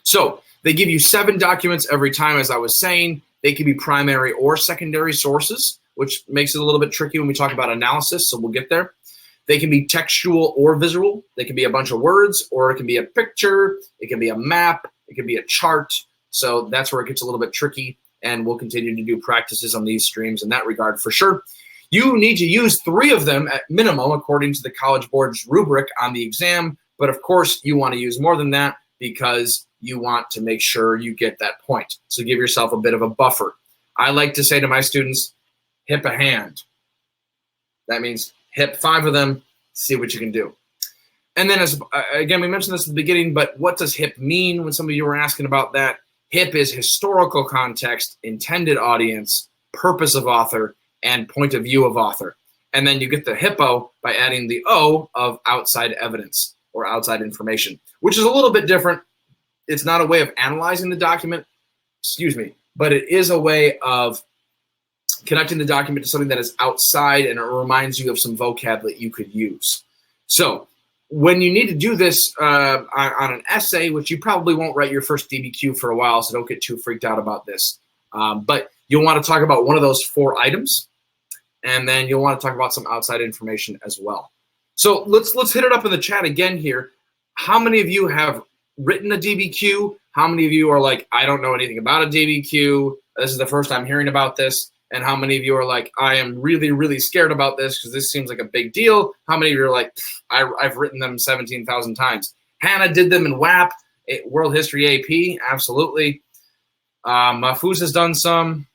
So they give you 7 documents every time, as I was saying. They can be primary or secondary sources, which makes it a little bit tricky when we talk about analysis, so we'll get there. They can be textual or visual. They can be a bunch of words, or it can be a picture. It can be a map. It can be a chart. So that's where it gets a little bit tricky, and we'll continue to do practices on these streams in that regard for sure. You need to use 3 of them at minimum according to the College Board's rubric on the exam, but of course you want to use more than that because you want to make sure you get that point. So give yourself a bit of a buffer. I like to say to my students, hip a hand. That means hip 5 of them, see what you can do. And then, as again, we mentioned this at the beginning, but what does HIP mean? When some of you were asking about that, HIP is historical context, intended audience, purpose of author, and point of view of author. And then you get the HIPPO by adding the O of outside evidence or outside information, which is a little bit different. It's not a way of analyzing the document, but it is a way of connecting the document to something that is outside, and it reminds you of some vocab that you could use. So when you need to do this on an essay, which you probably won't write your first DBQ for a while, so don't get too freaked out about this. But you'll want to talk about one of those 4 items, and then you'll want to talk about some outside information as well. So let's hit it up in the chat again here. How many of you have written a DBQ? How many of you are like, I don't know anything about a DBQ. This is the first time hearing about this. And how many of you are like, I am really, really scared about this because this seems like a big deal? How many of you are like, I've written them 17,000 times? Hannah did them in WAP, World History AP, absolutely. Mahfouz has done some.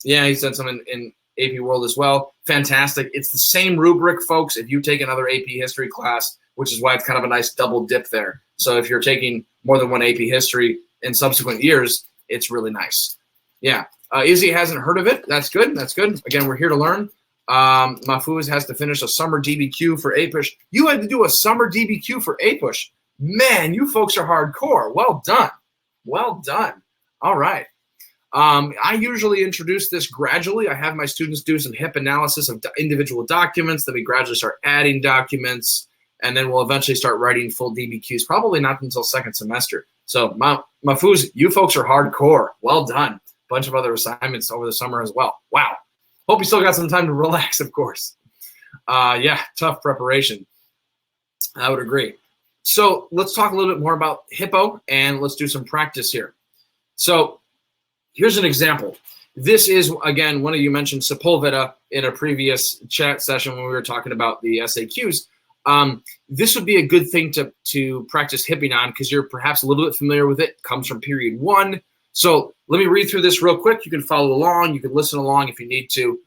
Yeah, he's done some in AP World as well. Fantastic. It's the same rubric, folks, if you take another AP History class, which is why it's kind of a nice double dip there. So if you're taking more than one AP History in subsequent years, it's really nice. Yeah. Izzy hasn't heard of it. That's good. That's good. Again, we're here to learn. Mahfouz has to finish a summer DBQ for APUSH. You had to do a summer DBQ for APUSH. Man, you folks are hardcore. Well done. Well done. All right. I usually introduce this gradually. I have my students do some HIP analysis of individual documents. Then we gradually start adding documents, and then we'll eventually start writing full DBQs, probably not until second semester. So my foos, you folks are hardcore. Well done. Bunch of other assignments over the summer as well. Wow. Hope you still got some time to relax, of course. Yeah, tough preparation. I would agree. So let's talk a little bit more about HIPPO, and let's do some practice here. So here's an example. This is, again, one of you mentioned Sepulveda in a previous chat session when we were talking about the SAQs. This would be a good thing to practice hipping on because you're perhaps a little bit familiar with it. It comes from period 1. So let me read through this real quick. You can follow along. You can listen along if you need to.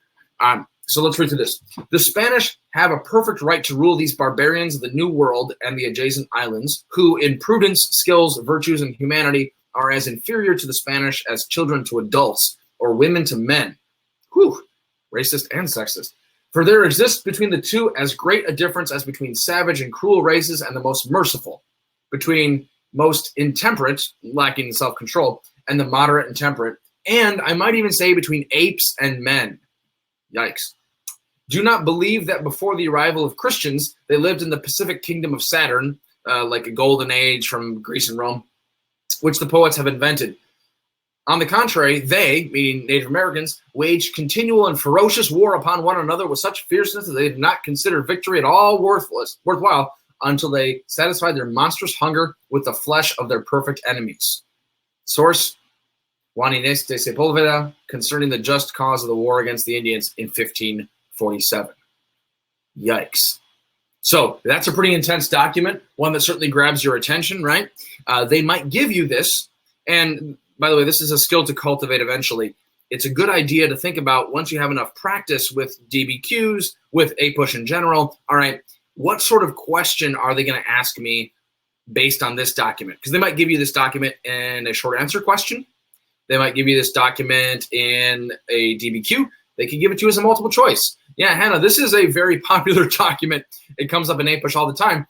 So let's read through this. The Spanish have a perfect right to rule these barbarians of the New World and the adjacent islands, who in prudence, skills, virtues, and humanity are as inferior to the Spanish as children to adults or women to men. Whew, racist and sexist. For there exists between the two as great a difference as between savage and cruel races and the most merciful, between most intemperate, lacking in self-control, and the moderate and temperate, and I might even say between apes and men. Yikes. Do not believe that before the arrival of Christians, they lived in the Pacific kingdom of Saturn, like a golden age from Greece and Rome, which the poets have invented. On the contrary, they, meaning Native Americans, waged continual and ferocious war upon one another with such fierceness that they did not consider victory at all worthwhile until they satisfied their monstrous hunger with the flesh of their perfect enemies. Source, Juan Inés de Sepúlveda, concerning the just cause of the war against the Indians in 1547. Yikes. So that's a pretty intense document, one that certainly grabs your attention, right? They might give you this, and by the way, this is a skill to cultivate eventually. It's a good idea to think about once you have enough practice with DBQs, with APUSH in general. All right, what sort of question are they going to ask me based on this document? Because they might give you this document in a short answer question. They might give you this document in a DBQ. They can give it to you as a multiple choice. Yeah, Hannah, this is a very popular document. It comes up in APUSH all the time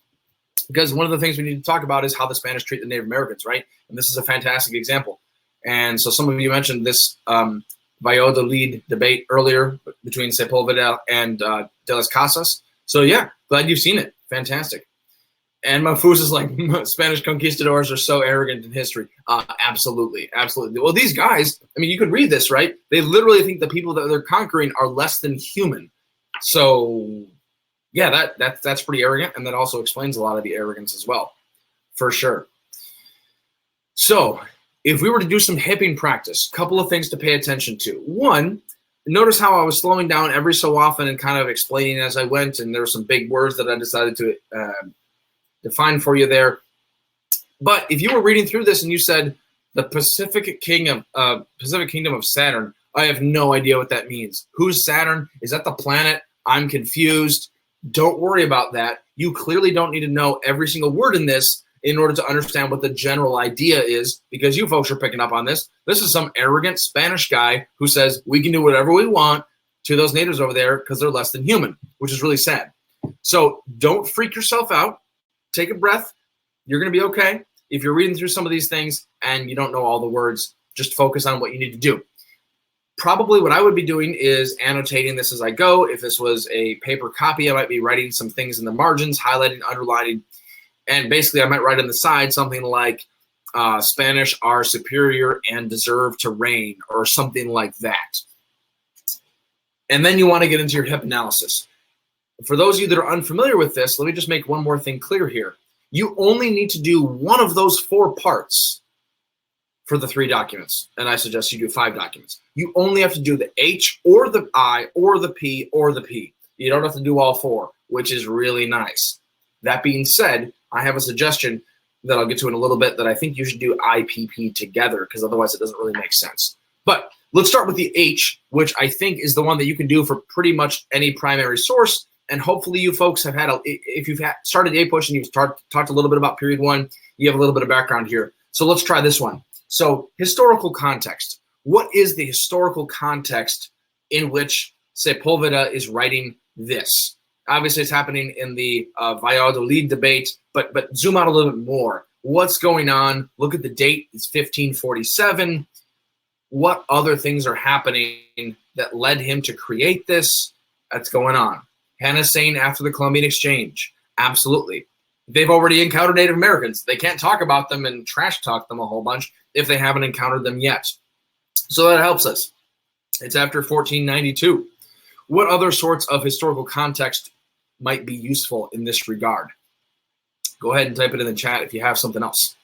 because one of the things we need to talk about is how the Spanish treat the Native Americans, right? And this is a fantastic example. And so some of you mentioned this Valladolid debate earlier between Sepulveda and De las Casas. So yeah, glad you've seen it. Fantastic. And Mafuz is like, Spanish conquistadors are so arrogant in history. Absolutely, absolutely. Well, these guys, I mean, you could read this, right? They literally think the people that they're conquering are less than human. So yeah, that's pretty arrogant, and that also explains a lot of the arrogance as well, for sure. So if we were to do some hipping practice, a couple of things to pay attention to. One, notice how I was slowing down every so often and kind of explaining as I went, and there were some big words that I decided to define for you there. But if you were reading through this and you said the Pacific Kingdom of Saturn, I have no idea what that means. Who's Saturn? Is that the planet? I'm confused. Don't worry about that. You clearly don't need to know every single word in this in order to understand what the general idea is, because you folks are picking up on this. This is some arrogant Spanish guy who says we can do whatever we want to those natives over there because they're less than human, which is really sad. So don't freak yourself out. Take a breath. You're going to be okay. If you're reading through some of these things and you don't know all the words, just focus on what you need to do. Probably what I would be doing is annotating this as I go. If this was a paper copy, I might be writing some things in the margins, highlighting, underlining, and basically I might write on the side something like Spanish are superior and deserve to reign, or something like that. And then you want to get into your HIP analysis. For those of you that are unfamiliar with this, let me just make one more thing clear here. You only need to do one of those 4 parts for the 3 documents, and I suggest you do 5 documents. You only have to do the H or the I or the P or the P. You don't have to do all 4, which is really nice. That being said, I have a suggestion that I'll get to in a little bit that I think you should do IPP together, because otherwise it doesn't really make sense. But let's start with the H, which I think is the one that you can do for pretty much any primary source. And hopefully you folks have had, if you've started APUSH and you've talked a little bit about period 1, you have a little bit of background here. So let's try this one. So historical context. What is the historical context in which Sepulveda is writing this? Obviously, it's happening in the Valladolid debate, but zoom out a little bit more. What's going on? Look at the date. It's 1547. What other things are happening that led him to create this? That's going on. Hannah's saying after the Columbian Exchange. Absolutely. They've already encountered Native Americans. They can't talk about them and trash talk them a whole bunch if they haven't encountered them yet. So that helps us. It's after 1492. What other sorts of historical context might be useful in this regard? Go ahead and type it in the chat if you have something else.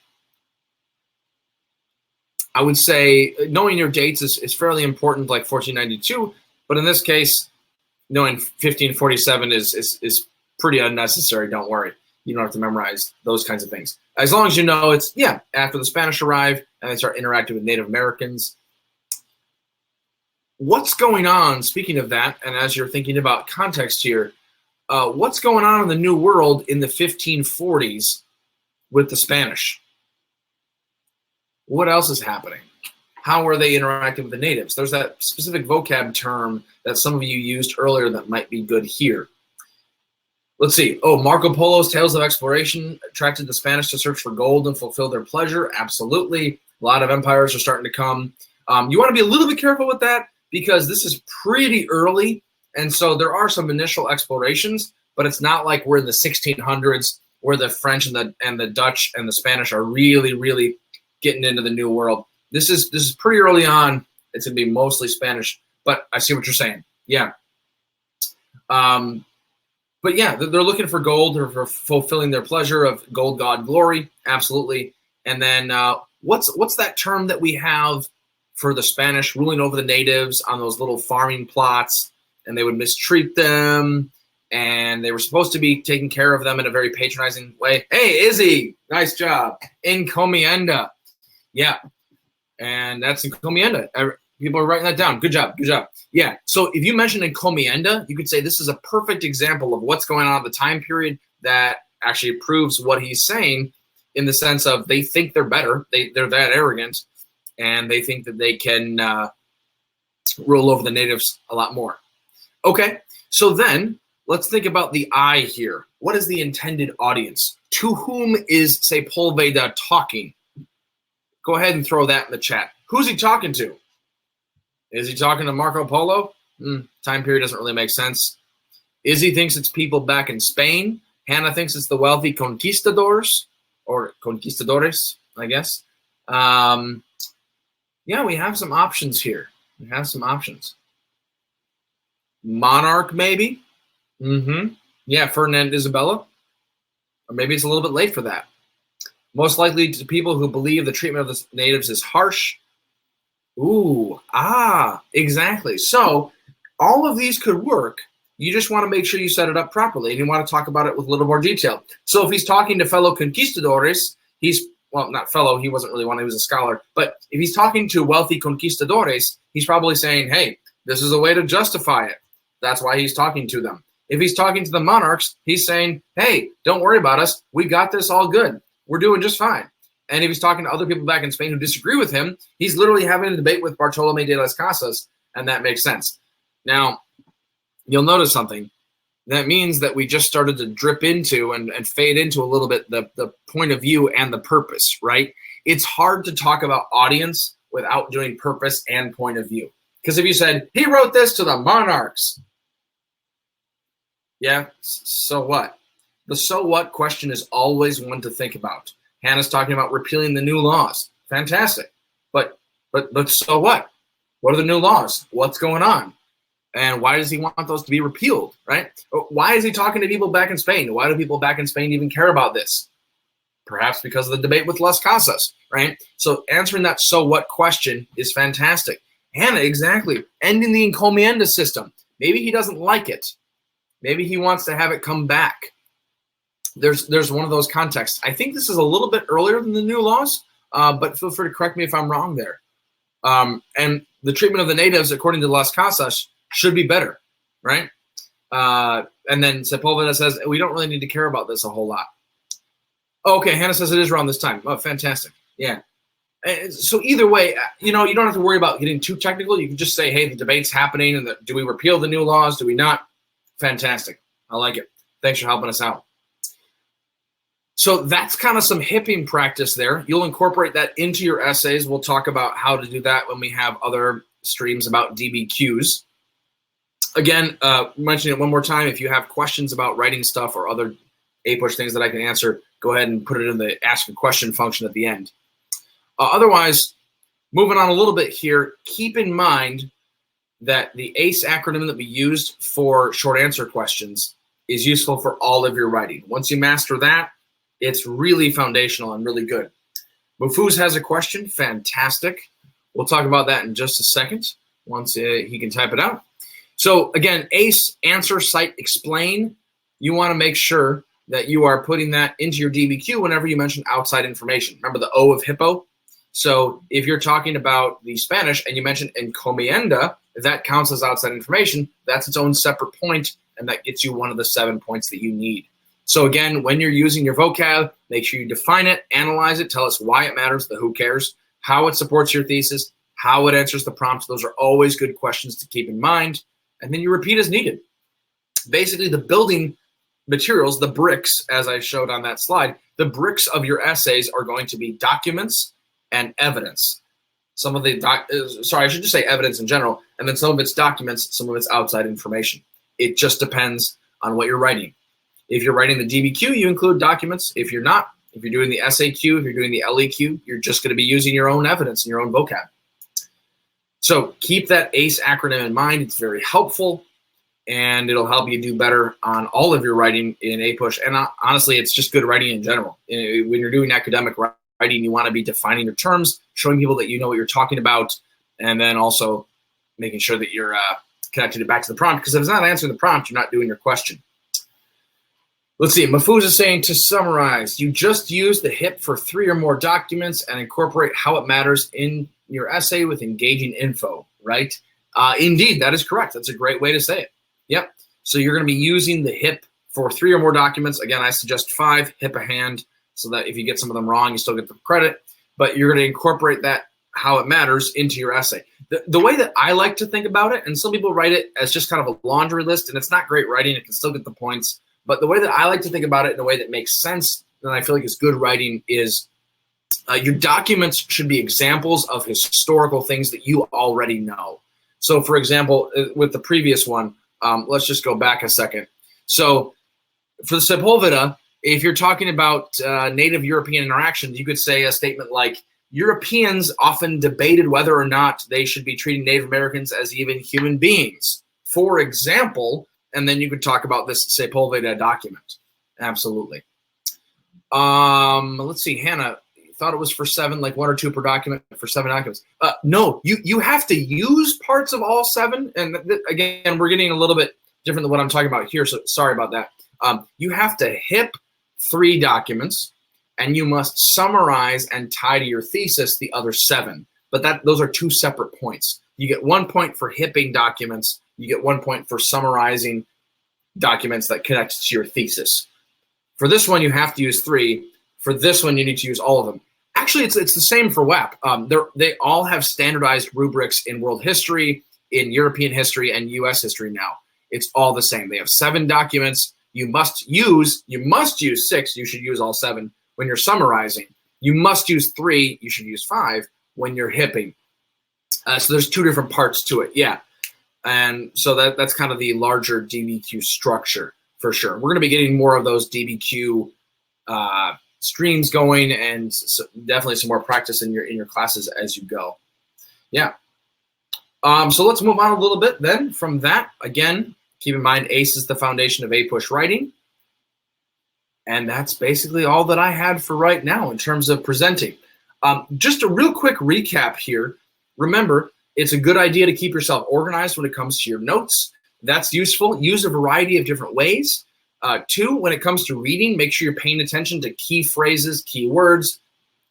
I would say knowing your dates is fairly important, like 1492, but in this case, knowing 1547 is pretty unnecessary. Don't worry. You don't have to memorize those kinds of things. As long as you know it's, yeah, after the Spanish arrive and they start interacting with Native Americans. What's going on, speaking of that, and as you're thinking about context here, what's going on in the New World in the 1540s with the Spanish? What else is happening? How are they interacting with the natives? There's that specific vocab term that some of you used earlier that might be good here. Let's see. Oh, Marco Polo's Tales of Exploration attracted the Spanish to search for gold and fulfill their pleasure. Absolutely. A lot of empires are starting to come. You want to be a little bit careful with that because this is pretty early. And so there are some initial explorations, but it's not like we're in the 1600s where the French and the Dutch and the Spanish are really, really getting into the New World. This is pretty early on. It's going to be mostly Spanish, but I see what you're saying. Yeah. But yeah, they're looking for gold or for fulfilling their pleasure of gold god glory. Absolutely. And then what's that term that we have for the Spanish ruling over the natives on those little farming plots, and they would mistreat them, and they were supposed to be taking care of them in a very patronizing way. Hey, Izzy, nice job. Encomienda. Yeah. And that's Encomienda. People are writing that down. Good job. Good job. Yeah. So if you mention Encomienda, you could say this is a perfect example of what's going on at the time period that actually proves what he's saying in the sense of they think they're better. They're that arrogant, and they think that they can rule over the natives a lot more. Okay. So then let's think about the I here. What is the intended audience? To whom is Sepulveda talking? Go ahead and throw that in the chat. Who's he talking to? Is he talking to Marco Polo? Time period doesn't really make sense. Izzy thinks it's people back in Spain. Hannah thinks it's the wealthy conquistadors or conquistadores, I guess. Yeah, we have some options here. We have some options. Monarch, maybe? Yeah, Ferdinand Isabella. Or maybe it's a little bit late for that. Most likely to people who believe the treatment of the natives is harsh. Ooh, exactly. So all of these could work. You just want to make sure you set it up properly, and you want to talk about it with a little more detail. So if he's talking to fellow conquistadores, well, not fellow, he wasn't really one, he was a scholar. But if he's talking to wealthy conquistadores, he's probably saying, hey, this is a way to justify it. That's why he's talking to them. If he's talking to the monarchs, he's saying, hey, don't worry about us. We got this all good. We're doing just fine. And if he's talking to other people back in Spain who disagree with him, he's literally having a debate with Bartolomé de las Casas, and that makes sense. Now, you'll notice something. That means that we just started to drip into and fade into a little bit the point of view and the purpose, right? It's hard to talk about audience without doing purpose and point of view. Because if you said, he wrote this to the monarchs, yeah, so what? The so what question is always one to think about. Hannah's talking about repealing the new laws. Fantastic. But so what? What are the new laws? What's going on? And why does he want those to be repealed, right? Why is he talking to people back in Spain? Why do people back in Spain even care about this? Perhaps because of the debate with Las Casas, right? So answering that so what question is fantastic. Hannah, exactly. Ending the Encomienda system. Maybe he doesn't like it. Maybe he wants to have it come back. There's one of those contexts. I think this is a little bit earlier than the new laws, but feel free to correct me if I'm wrong there. And the treatment of the natives, according to Las Casas, should be better, right? And then Sepulveda says, we don't really need to care about this a whole lot. Okay, Hannah says it is around this time. Oh, fantastic. Yeah. So either way, you don't have to worry about getting too technical. You can just say, hey, the debate's happening, and do we repeal the new laws? Do we not? Fantastic. I like it. Thanks for helping us out. So that's kind of some hipping practice there. You'll incorporate that into your essays. We'll talk about how to do that when we have other streams about DBQs. Again, mentioning it one more time, if you have questions about writing stuff or other APUSH things that I can answer, go ahead and put it in the ask a question function at the end. Otherwise, moving on a little bit here, keep in mind that the ACE acronym that we used for short answer questions is useful for all of your writing. Once you master that, it's really foundational and really good. Mufuz has a question. Fantastic. We'll talk about that in just a second once he can type it out. So again, ACE, answer, cite, explain. You want to make sure that you are putting that into your DBQ whenever you mention outside information. Remember the O of HIPPO? So if you're talking about the Spanish and you mention encomienda, if that counts as outside information, that's its own separate point, and that gets you one of the 7 points that you need. So again, when you're using your vocab, make sure you define it, analyze it, tell us why it matters, the who cares, how it supports your thesis, how it answers the prompts. Those are always good questions to keep in mind. And then you repeat as needed. Basically, the building materials, the bricks, as I showed on that slide, the bricks of your essays are going to be documents and evidence. Some of the, I should just say evidence in general, and then some of it's documents, some of it's outside information. It just depends on what you're writing. If you're writing the DBQ, you include documents. If you're not, if you're doing the SAQ, if you're doing the LEQ, you're just going to be using your own evidence and your own vocab. So keep that ACE acronym in mind. It's very helpful, and it'll help you do better on all of your writing in APUSH. And honestly, it's just good writing in general. When you're doing academic writing, you want to be defining your terms, showing people that you know what you're talking about, and then also making sure that you're connecting it back to the prompt, because if it's not answering the prompt, you're not doing your question. Let's see, Mafuz is saying, to summarize, you just use the HIP for 3 or more documents and incorporate how it matters in your essay with engaging info, right? Indeed, that is correct. That's a great way to say it. Yep. So you're going to be using the HIP for 3 or more documents. Again, I suggest 5, HIP a hand, so that if you get some of them wrong, you still get the credit. But you're going to incorporate that, how it matters, into your essay. The way that I like to think about it, and some people write it as just kind of a laundry list, and it's not great writing. It can still get the points. But the way that I like to think about it in a way that makes sense, and I feel like is good writing, is your documents should be examples of historical things that you already know. So, for example, with the previous one, let's just go back a second. So, for the Sepulveda, if you're talking about Native European interactions, you could say a statement like, Europeans often debated whether or not they should be treating Native Americans as even human beings, for example. And then you could talk about this Sepulveda document. Absolutely. Let's see, Hannah thought it was for 7, like 1 or 2 per document for 7 documents. No, you have to use parts of all 7. And again, we're getting a little bit different than what I'm talking about here, so sorry about that. You have to HIP 3 documents, and you must summarize and tie to your thesis the other 7. But those are 2 separate points. You get 1 point for HIPping documents. You get 1 point for summarizing documents that connect to your thesis. For this one, you have to use 3. For this one, you need to use all of them. Actually, it's the same for WAP. They all have standardized rubrics in world history, in European history, and U.S. history now. It's all the same. They have 7 documents. You must use 6. You should use all 7 when you're summarizing. You must use 3. You should use 5 when you're HIPping. So there's 2 different parts to it. Yeah. And so that's kind of the larger DBQ structure for sure. We're going to be getting more of those DBQ streams going, and so definitely some more practice in your classes as you go. Yeah. So let's move on a little bit then from that. Again, keep in mind ACE is the foundation of APUSH writing. And that's basically all that I had for right now in terms of presenting. Just a real quick recap here. Remember, it's a good idea to keep yourself organized when it comes to your notes. That's useful. Use a variety of different ways. 2, when it comes to reading, make sure you're paying attention to key phrases, key words,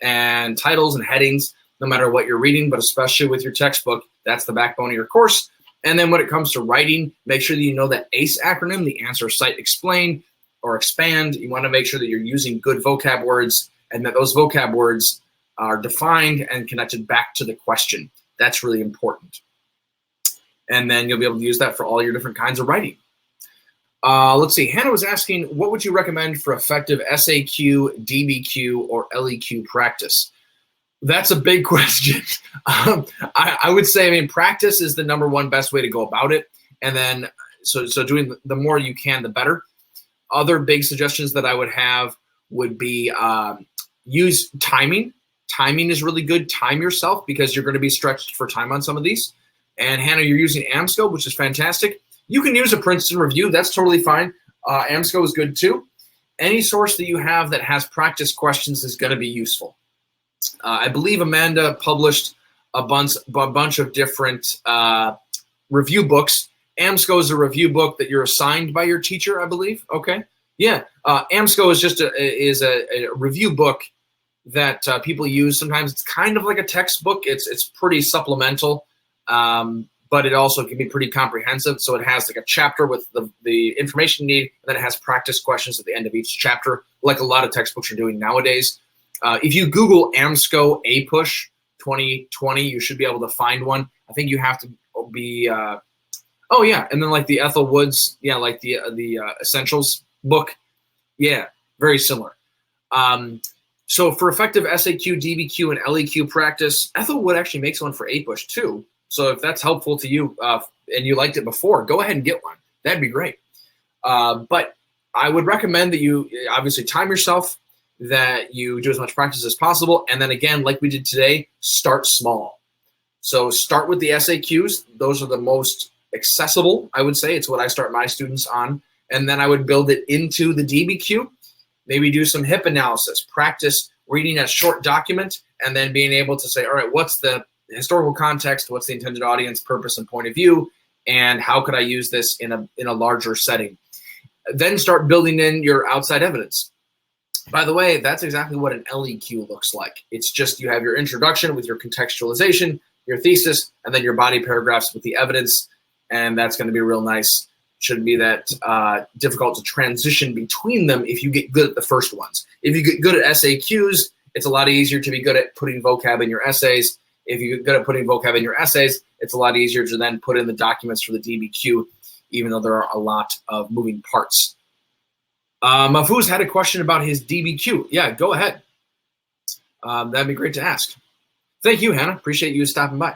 and titles and headings, no matter what you're reading, but especially with your textbook. That's the backbone of your course. And then when it comes to writing, make sure that you know that ACE acronym, the answer, cite, explain, or expand. You want to make sure that you're using good vocab words and that those vocab words are defined and connected back to the question. That's really important. And then you'll be able to use that for all your different kinds of writing. Let's see. Hannah was asking, what would you recommend for effective SAQ, DBQ, or LEQ practice? That's a big question. I would say, I mean, practice is the #1 best way to go about it. And then, so doing the more you can, the better. Other big suggestions that I would have would be use timing. Timing is really good. Time yourself because you're going to be stretched for time on some of these. And Hannah, you're using AMSCO, which is fantastic. You can use a Princeton review. That's totally fine. AMSCO is good too. Any source that you have that has practice questions is going to be useful. I believe Amanda published a bunch of different review books. AMSCO is a review book that you're assigned by your teacher, I believe. Okay. Yeah. AMSCO is just a review book that people use. Sometimes it's kind of like a textbook. It's pretty supplemental, but it also can be pretty comprehensive. So it has like a chapter with the information you need, and then it has practice questions at the end of each chapter, like a lot of textbooks are doing nowadays. If you Google AMSCO APUSH 2020, you should be able to find one. I think you have to be, oh yeah, and then like the Ethel Woods, yeah, like the Essentials book, yeah, very similar. So for effective SAQ, DBQ, and LEQ practice, Ethel Wood actually makes one for APUSH too. So if that's helpful to you and you liked it before, go ahead and get one. That'd be great. But I would recommend that you obviously time yourself, that you do as much practice as possible. And then again, like we did today, start small. So start with the SAQs. Those are the most accessible, I would say. It's what I start my students on. And then I would build it into the DBQ. Maybe do some HIP analysis, practice reading a short document, and then being able to say, all right, what's the historical context, what's the intended audience, purpose, and point of view, and how could I use this in a larger setting? Then start building in your outside evidence. By the way, that's exactly what an LEQ looks like. It's just you have your introduction with your contextualization, your thesis, and then your body paragraphs with the evidence, and that's going to be real nice. Shouldn't be that difficult to transition between them if you get good at the first ones. If you get good at SAQs, it's a lot easier to be good at putting vocab in your essays. If you get good at putting vocab in your essays, it's a lot easier to then put in the documents for the DBQ, even though there are a lot of moving parts. Mahfouz had a question about his DBQ. Yeah, go ahead. That'd be great to ask. Thank you, Hannah. Appreciate you stopping by.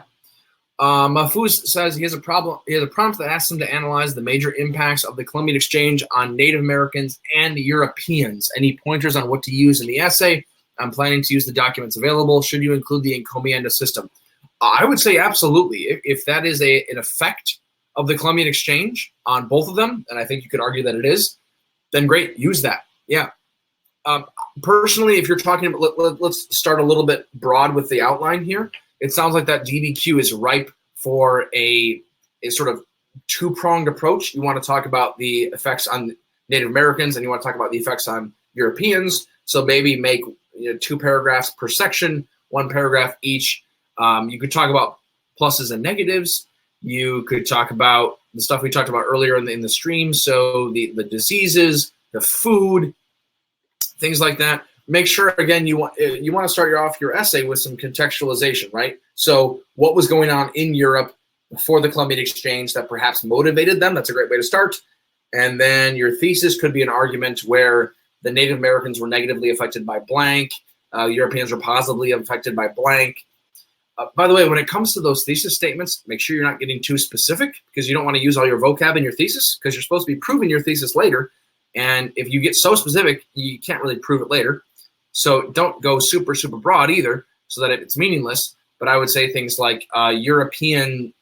Mahfouz says he has a prompt that asks him to analyze the major impacts of the Columbian Exchange on Native Americans and Europeans. Any pointers on what to use in the essay? I'm planning to use the documents available. Should you include the Encomienda System? I would say absolutely. If that is an effect of the Columbian Exchange on both of them, and I think you could argue that it is, then great, use that. Yeah. Personally, if you're talking about, let's start a little bit broad with the outline here. It sounds like that DBQ is ripe for a sort of two-pronged approach. You want to talk about the effects on Native Americans, and you want to talk about the effects on Europeans. So maybe make 2 paragraphs per section, 1 paragraph each. You could talk about pluses and negatives. You could talk about the stuff we talked about earlier in the stream. So the diseases, the food, things like that. Make sure, again, you want to start off your essay with some contextualization, right? So what was going on in Europe before the Columbian Exchange that perhaps motivated them? That's a great way to start. And then your thesis could be an argument where the Native Americans were negatively affected by blank, Europeans were positively affected by blank. By the way, when it comes to those thesis statements, make sure you're not getting too specific because you don't want to use all your vocab in your thesis because you're supposed to be proving your thesis later. And if you get so specific, you can't really prove it later. So don't go super, super broad either so that it's meaningless. But I would say things like European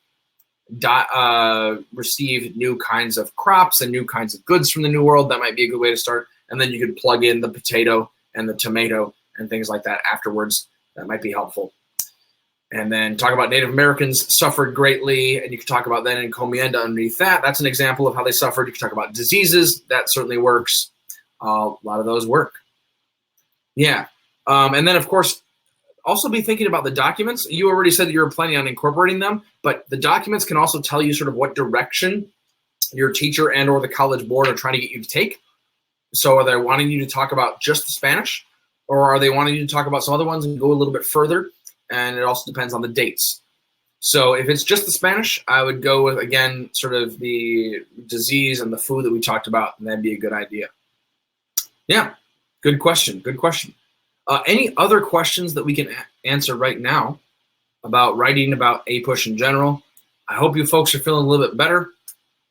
received new kinds of crops and new kinds of goods from the New World. That might be a good way to start. And then you could plug in the potato and the tomato and things like that afterwards. That might be helpful. And then talk about Native Americans suffered greatly, and you can talk about then Encomienda underneath that. That's an example of how they suffered. You can talk about diseases. That certainly works. A lot of those work. Yeah. And then, of course, also be thinking about the documents. You already said that you were planning on incorporating them, but the documents can also tell you sort of what direction your teacher and or the College Board are trying to get you to take. So are they wanting you to talk about just the Spanish, or are they wanting you to talk about some other ones and go a little bit further? And it also depends on the dates. So if it's just the Spanish, I would go with, again, sort of the disease and the food that we talked about, and that'd be a good idea. Yeah, good question, good question. Any other questions that we can answer right now about writing about APUSH in general? I hope you folks are feeling a little bit better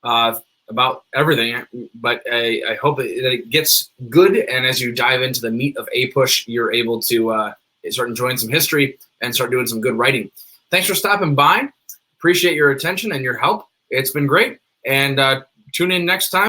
about everything, but I hope that it gets good, and as you dive into the meat of APUSH, you're able to start enjoying some history and start doing some good writing. Thanks for stopping by. Appreciate your attention and your help. It's been great, and tune in next time.